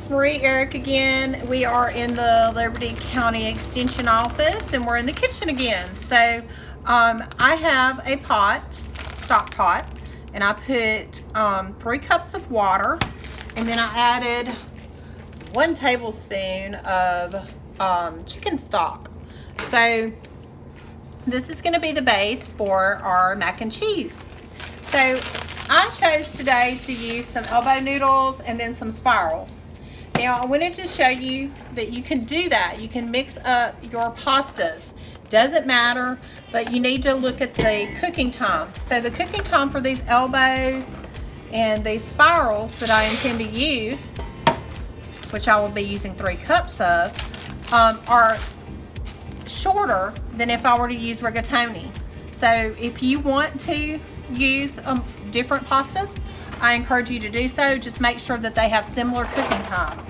is Marie Eric again. We are in the Liberty County Extension Office and we're in the kitchen again. So I have a pot, stock pot, and I put 3 cups of water, and then I added 1 tablespoon of chicken stock. So this is going to be the base for our mac and cheese. So I chose today to use some elbow noodles and then some spirals. Now I wanted to show you that you can do that. You can mix up your pastas. Doesn't matter, but you need to look at the cooking time. So the cooking time for these elbows and these spirals that I intend to use, which I will be using 3 cups of, are shorter than if I were to use rigatoni. So if you want to use different pastas, I encourage you to do so. Just make sure that they have similar cooking time.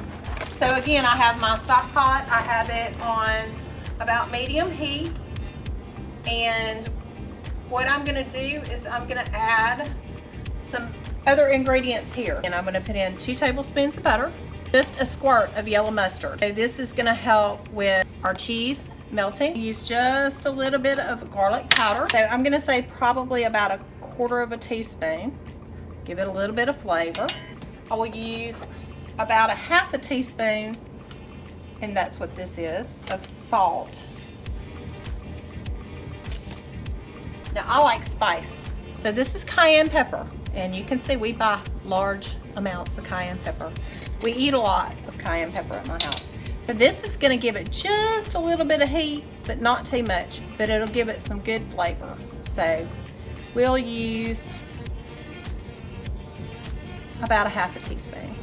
So again, I have my stock pot. I have it on about medium heat, and what I'm going to do is I'm going to add some other ingredients here, and I'm going to put in 2 tablespoons of butter, just a squirt of yellow mustard. So this is going to help with our cheese melting. Use just a little bit of garlic powder. So I'm going to say probably about 1/4 teaspoon. Give it a little bit of flavor. I will use about 1/2 teaspoon, and that's what this is, of salt. Now I like spice, so this is cayenne pepper, and you can see we buy large amounts of cayenne pepper. We eat a lot of cayenne pepper at my house. So this is going to give it just a little bit of heat, but not too much, but it'll give it some good flavor. So we'll use about 1/2 teaspoon.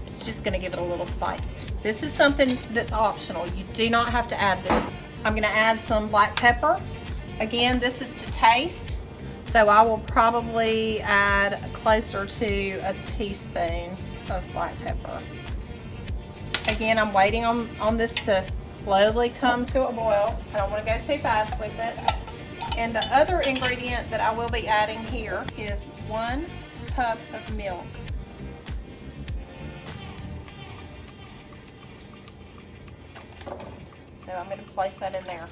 It's just going to give it a little spice. This is something that's optional. You do not have to add this. I'm going to add some black pepper. Again, this is to taste, so I will probably add closer to 1 teaspoon of black pepper. Again, I'm waiting on this to slowly come to a boil. I don't want to go too fast with it. And the other ingredient that I will be adding here is 1 cup of milk. So I'm going to place that in there.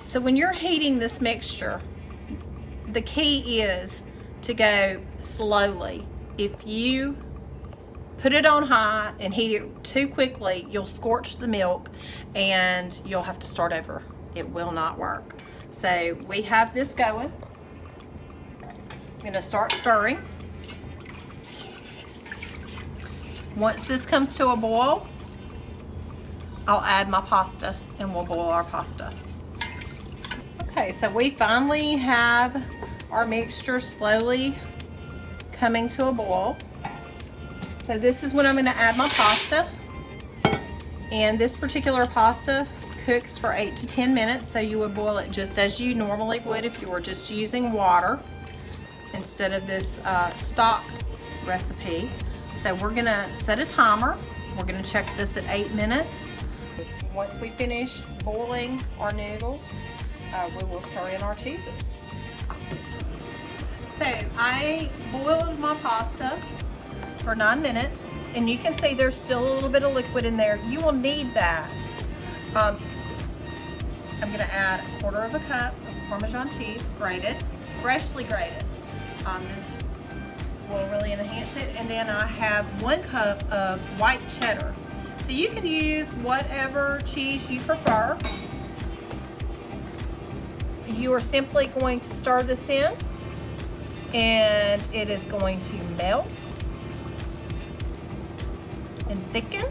So when you're heating this mixture, the key is to go slowly. If you put it on high and heat it too quickly, you'll scorch the milk and you'll have to start over. It will not work. So we have this going. I'm going to start stirring. Once this comes to a boil, I'll add my pasta and we'll boil our pasta. Okay, so we finally have our mixture slowly coming to a boil. So this is when I'm going to add my pasta. And this particular pasta cooks for 8 to 10 minutes, so you would boil it just as you normally would if you were just using water instead of this stock recipe. So we're going to set a timer. We're going to check this at 8 minutes. Once we finish boiling our noodles, we will stir in our cheeses. So I boiled my pasta for 9 minutes, and you can see there's still a little bit of liquid in there. You will need that. I'm going to add 1/4 cup of Parmesan cheese, grated, freshly grated. This will really enhance it. And then I have 1 cup of white cheddar. So you can use whatever cheese you prefer. You are simply going to stir this in, and it is going to melt and thicken.